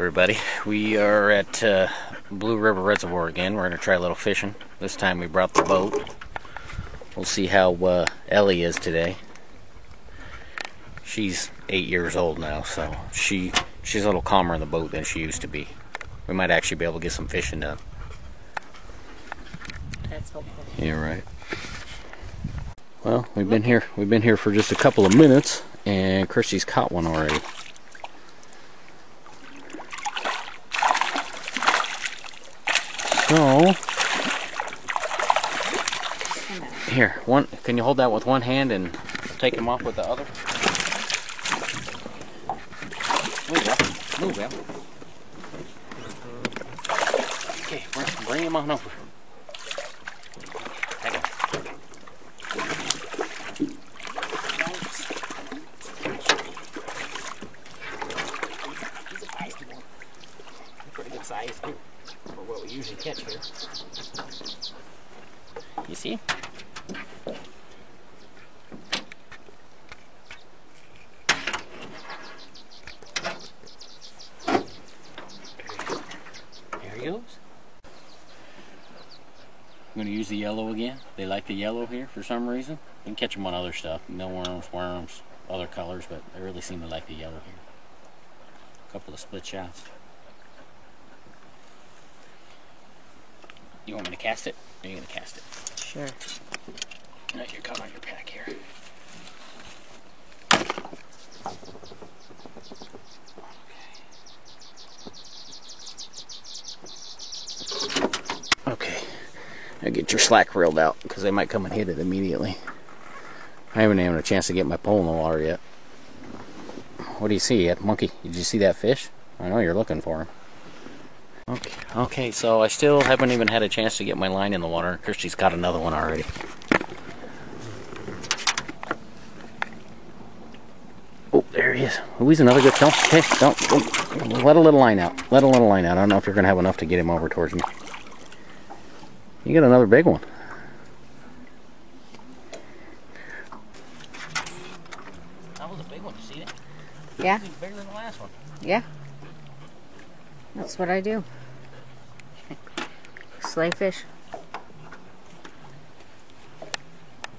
everybody. We are at Blue River Reservoir again. We're going to try a little fishing. This time we brought the boat. We'll see how Ellie is today. She's 8 years old now, so she's a little calmer in the boat than she used to be. We might actually be able to get some fishing done. That's helpful. Yeah, right. Well, we've been here for just a couple of minutes, and Kirsty's caught one already. So, here, can you hold that with one hand and take him off with the other? Move out. Okay, bring him on over. Take him. He's a feisty one. Pretty good size too, for what we usually catch here. You see? There he goes. I'm going to use the yellow again. They like the yellow here for some reason. You can catch them on other stuff, millworms, worms, other colors, but they really seem to like the yellow here. A couple of split shots. You want me to cast it? Or are you going to cast it? Sure. Now you're caught on your pack here. Okay. Now get your slack reeled out, because they might come and hit it immediately. I haven't even had a chance to get my pole in the water yet. What do you see, Ed? Monkey? Did you see that fish? I know you're looking for him. Okay, so I still haven't even had a chance to get my line in the water. Kirsty's got another one already. Oh, there he is. Oh, he's another good film. Okay, don't let a little line out. Let a little line out. I don't know if you're going to have enough to get him over towards me. You got another big one. That was a big one. You see it? Yeah. It was bigger than the last one. Yeah. That's what I do. Slay fish.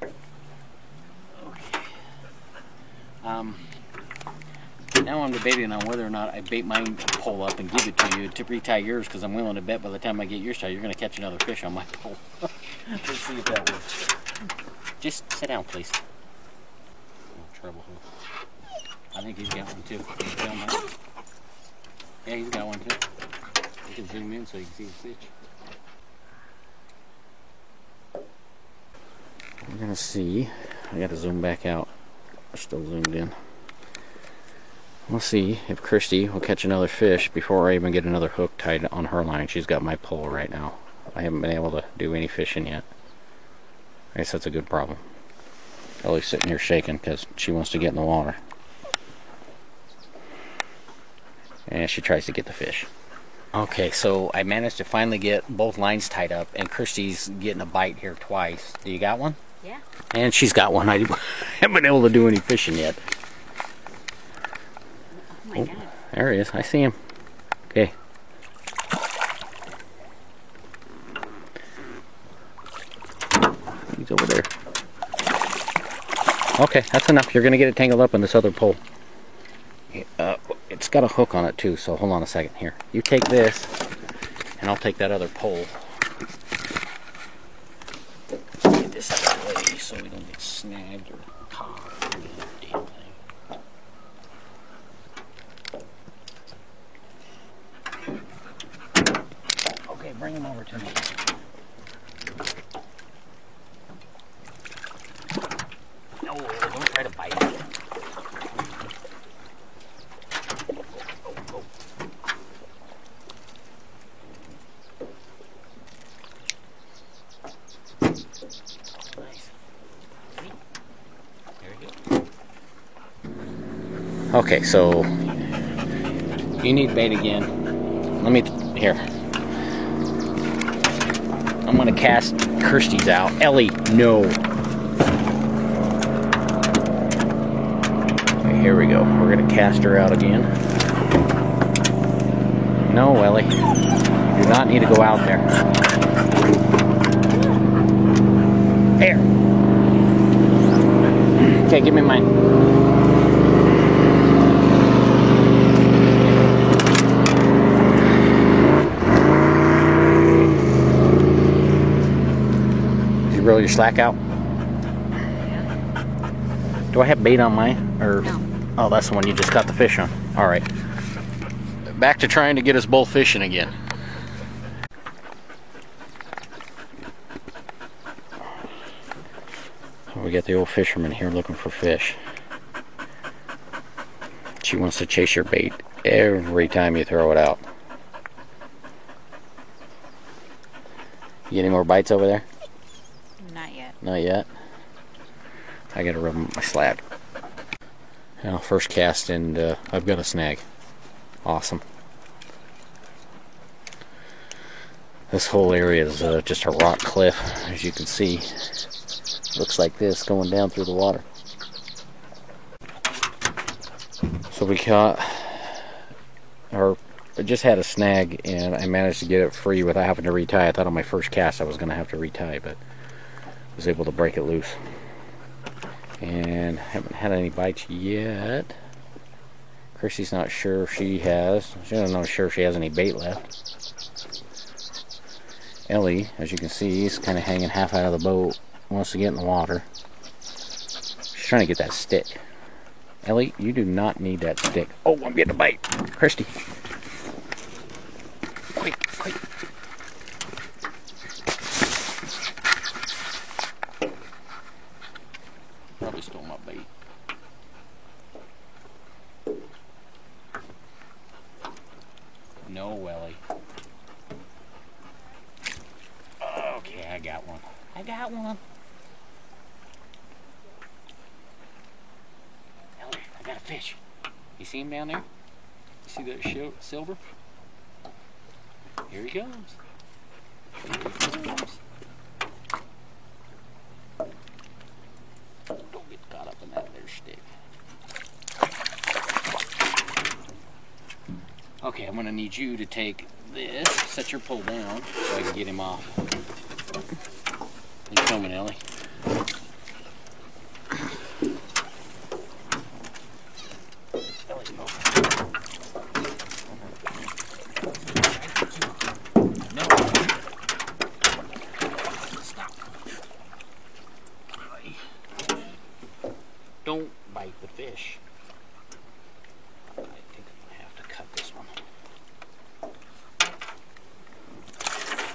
Okay. Now I'm debating on whether or not I bait my pole up and give it to you to retie yours, because I'm willing to bet by the time I get yours tied, you're going to catch another fish on my pole. Let's see if that works. Just sit down, please. No trouble here. I think he's got one too. Can you film that? Yeah, he's got one too. You can zoom in so you can see the fish. We're gonna see. I gotta zoom back out. We're still zoomed in. We'll see if Kirsty will catch another fish before I even get another hook tied on her line. She's got my pole right now. I haven't been able to do any fishing yet. I guess that's a good problem. Ellie's sitting here shaking because she wants to get in the water. And she tries to get the fish. Okay, so I managed to finally get both lines tied up, and Kirsty's getting a bite here twice. Do you got one? Yeah. And she's got one. I haven't been able to do any fishing yet. Oh my God. There he is. I see him. Okay. He's over there. Okay, that's enough. You're going to get it tangled up in this other pole. It's got a hook on it too, so hold on a second here. You take this, and I'll take that other pole. Let's get this out of the way so we don't get snagged or caught or any other damn thing. Okay, bring him over to me. No, don't try to bite it. Okay, so you need bait again. Here. I'm gonna cast Kirsty's out. Ellie, no. Okay, here we go. We're gonna cast her out again. No, Ellie. You do not need to go out there. Here. Okay, give me mine. Did you roll your slack out? Do I have bait on mine? Or No. Oh, that's the one you just got the fish on. All right. Back to trying to get us both fishing again. We got the old fisherman here looking for fish. She wants to chase your bait every time you throw it out. You get any more bites over there? Not yet. Not yet. I gotta rub my slack. Now, first cast, and I've got a snag. Awesome. This whole area is just a rock cliff, as you can see. Looks like this going down through the water. So we caught, or I just had a snag, and I managed to get it free without having to retie. I thought on my first cast I was going to have to retie, but I was able to break it loose. And haven't had any bites yet. Chrissy's not sure if she has. She's not sure if she has any bait left. Ellie, as you can see, is kind of hanging half out of the boat. Wants to get in the water. She's trying to get that stick. Ellie, you do not need that stick. Oh, I'm getting a bite. Christy. Quick, quick. Probably stole my bait. No, Ellie. Okay, I got one. I got one. Ellie, I got a fish. You see him down there? You see that silver? Here he comes. Here he comes. Don't get caught up in that there stick. Okay, I'm going to need you to take this, set your pole down so I can get him off. He's coming, Ellie. Ellie's moving. No. Stop. Don't bite the fish. I think I'm going to have to cut this one.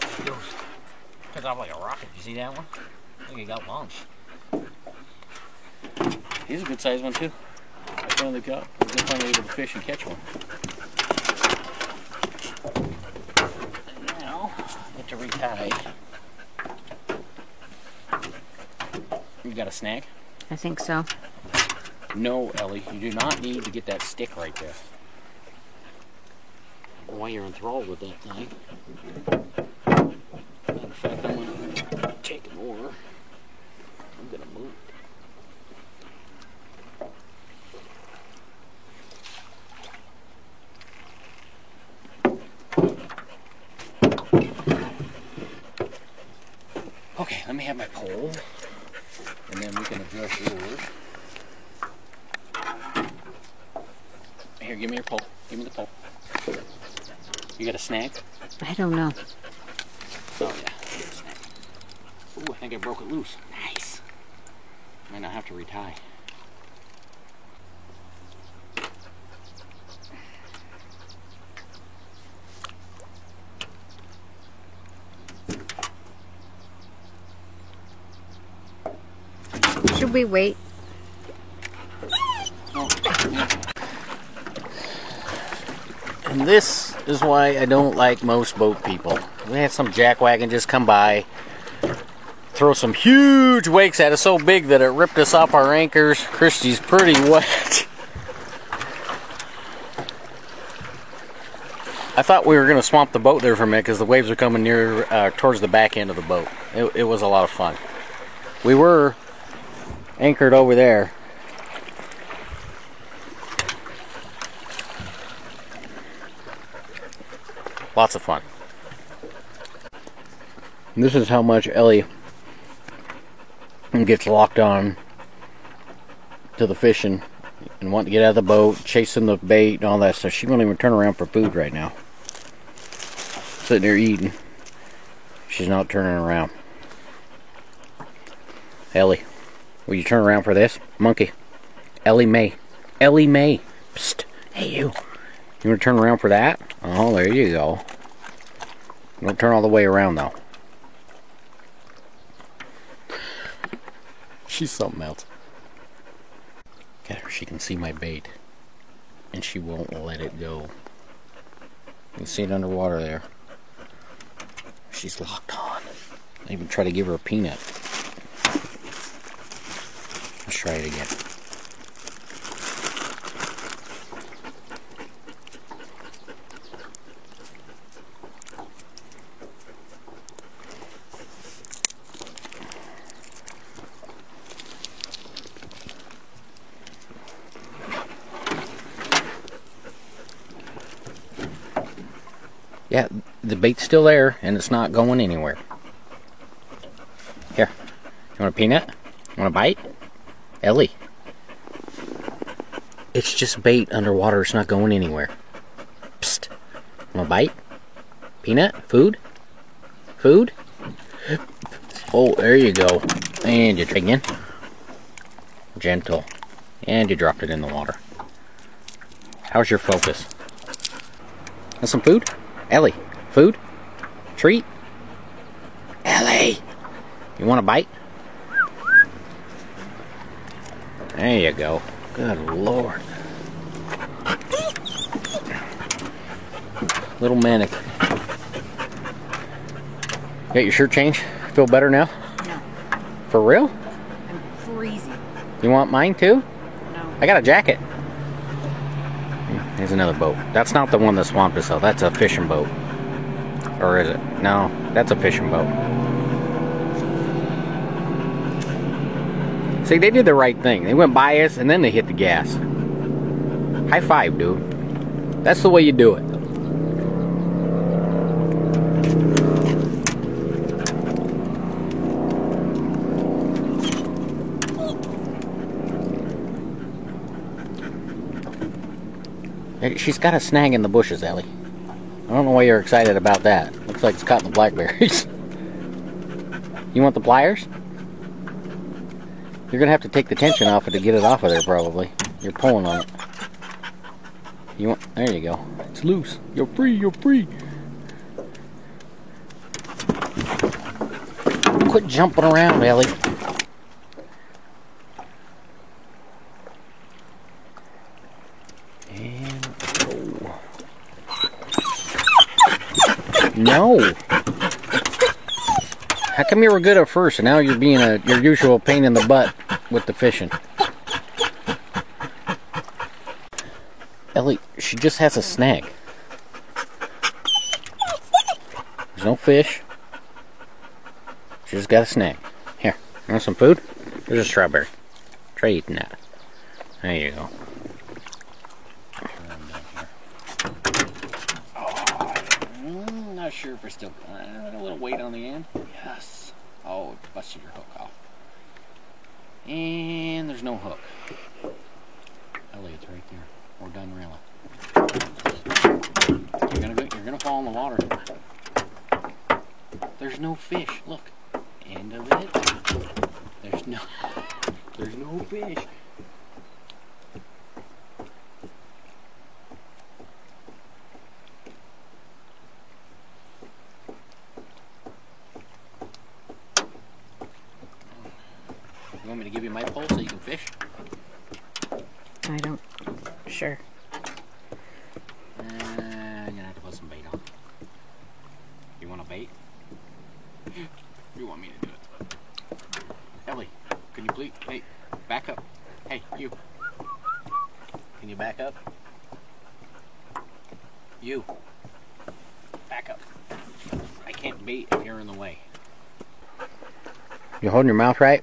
There he goes. Took off like a rocket. You see that one? I think he got launched. He's a good sized one too. I finally able to fish and catch one. And now, I get to retie. You got a snag? I think so. No, Ellie, you do not need to get that stick right there. While you're enthralled with that thing. Matter of fact, I'm going to take an oar. I'm going to move. Okay, let me have my pole, and then we can adjust yours. Here, give me your pole. Give me the pole. You got a snag? I don't know. Oh, yeah. Ooh, I think I broke it loose. Nice. Might not have to retie. Should we wait? And this is why I don't like most boat people. We had some jackwagon just come by, throw some huge wakes at us, so big that it ripped us off our anchors. Christy's pretty wet. I thought we were going to swamp the boat there for a minute because the waves were coming near towards the back end of the boat. It was a lot of fun. We were anchored over there. Lots of fun. And this is how much Ellie gets locked on to the fishing and wanting to get out of the boat, chasing the bait and all that stuff. She won't even turn around for food right now. Sitting there eating. She's not turning around. Ellie, will you turn around for this? Monkey. Ellie Mae. Ellie Mae. Psst. Hey, you. You want to turn around for that? Oh, there you go. Don't turn all the way around, though. She's something else. Get her. She can see my bait. And she won't let it go. You can see it underwater there. She's locked on. I even try to give her a peanut. Let's try it again. Yeah, the bait's still there, and it's not going anywhere. Here, you want a peanut? Want a bite? Ellie. It's just bait underwater, it's not going anywhere. Psst. Want a bite? Peanut? Food? Food? Oh, there you go. And you try again. Gentle. And you dropped it in the water. How's your focus? Want some food? Ellie, food? Treat? Ellie! You want a bite? There you go. Good Lord. Little manic. Got your shirt changed? Feel better now? No. For real? I'm freezing. You want mine too? No. I got a jacket. Here's another boat. That's not the one that swamped us though. That's a fishing boat. Or is it? No, that's a fishing boat. See, they did the right thing. They went by us and then they hit the gas. High five, dude. That's the way you do it. She's got a snag in the bushes, Ellie. I don't know why you're excited about that. Looks like it's caught in the blackberries. You want the pliers? You're gonna have to take the tension off it to get it off of there, probably. You're pulling on it. You want? There you go. It's loose. You're free. You're free. Quit jumping around, Ellie. No. How come you were good at first and now you're being your usual pain in the butt with the fishing? Ellie, she just has a snag. There's no fish. She just got a snag. Here, you want some food? There's a strawberry. Try eating that. There you go. Not sure if we're still a little weight on the end. Yes. Oh, it busted your hook off. And there's no hook. Ellie, it's right there. We're done reeling. You're gonna fall in the water. There's no fish. Look. End of it. There's no fish. You want me to give you my pole so you can fish? I don't. Sure. I'm gonna have to put some bait on. You want a bait? You want me to do it? Ellie, can you please? Hey, back up. Hey, you. Can you back up? You. Back up. I can't bait if you're in the way. You holding your mouth right?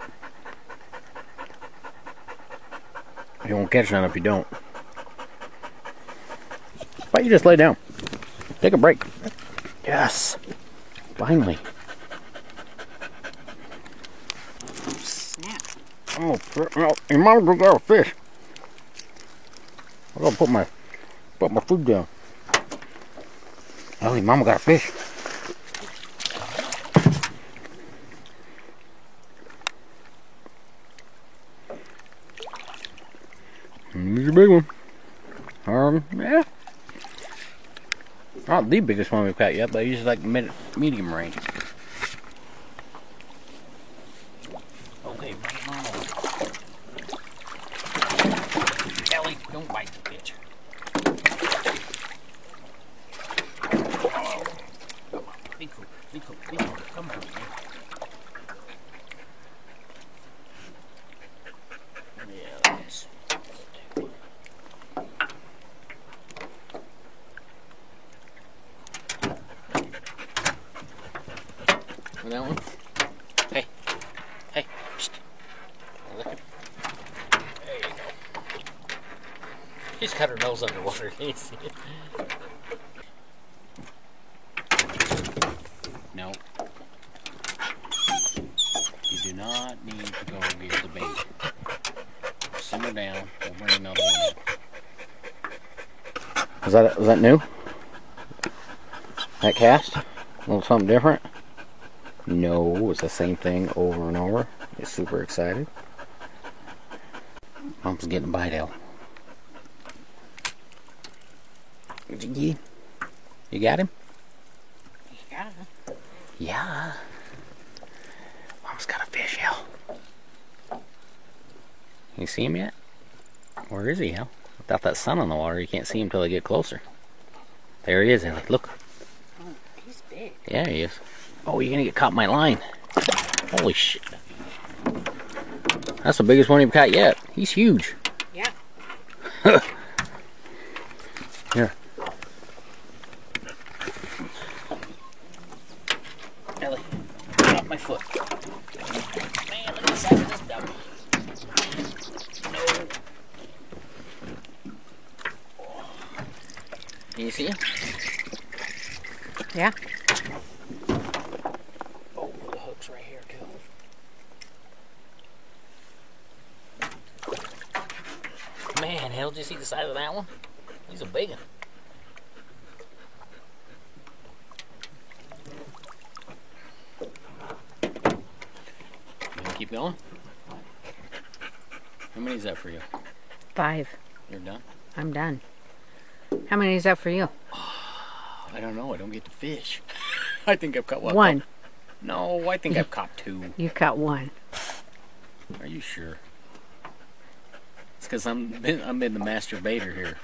You won't catch none if you don't. Why don't you just lay down? Take a break. Yes. Finally. Snap. Oh, your mom got a fish. I gotta put my food down. Oh, your mama got a fish. Here's a big one. Yeah. Not the biggest one we've caught yet, but he's like medium range. Okay, bring him on over. Ellie, don't bite the fish. Come on, be cool, be cool, be cool. Come on, man. Yeah, that's good. And that one? Hey. Hey. Psst. Look at. There you go. She's got her nose underwater. Can you see it? No. You do not need to go get the bait. Simmer down. We'll bring another one in. Was that new? That cast? A little something different? No, it's the same thing over and over. He's super excited. Mom's getting a bite out. You got him? Yeah. Yeah. Mom's got a fish, Al. You see him yet? Where is he, Al? Without that sun on the water, you can't see him till they get closer. There he is, Ellie. Look. Oh, he's big. Yeah, he is. Oh, you're gonna get caught in my line. Holy shit. That's the biggest one you've caught yet. He's huge. Yeah. Here. Ellie, get off my foot. Man, look at the size of this devil. No. Can you see him? Yeah. Oh, the hook's right here, too. Man, hell, did you see the size of that one? He's a big one. You wanna keep going? How many is that for you? 5. You're done? I'm done. How many is that for you? I don't know. I don't get to fish. I think I've caught what? 1. No, I think I've caught 2. You caught 1. Are you sure? It's because I'm in the master baiter here.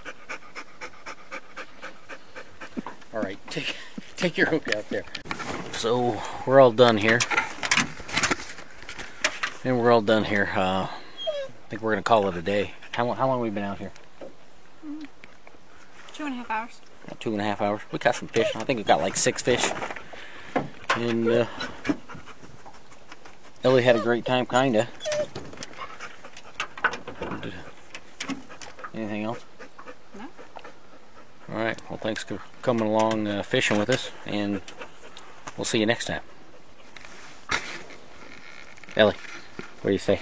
All right, take your hook out there. So we're all done here, and we're all done here. I think we're gonna call it a day. How long have we been out here? 2.5 hours. About 2.5 hours. We caught some fish. I think we got like 6 fish, and Ellie had a great time, kinda. Anything else? No. Alright, well thanks for coming along fishing with us, and we'll see you next time. Ellie, what do you say?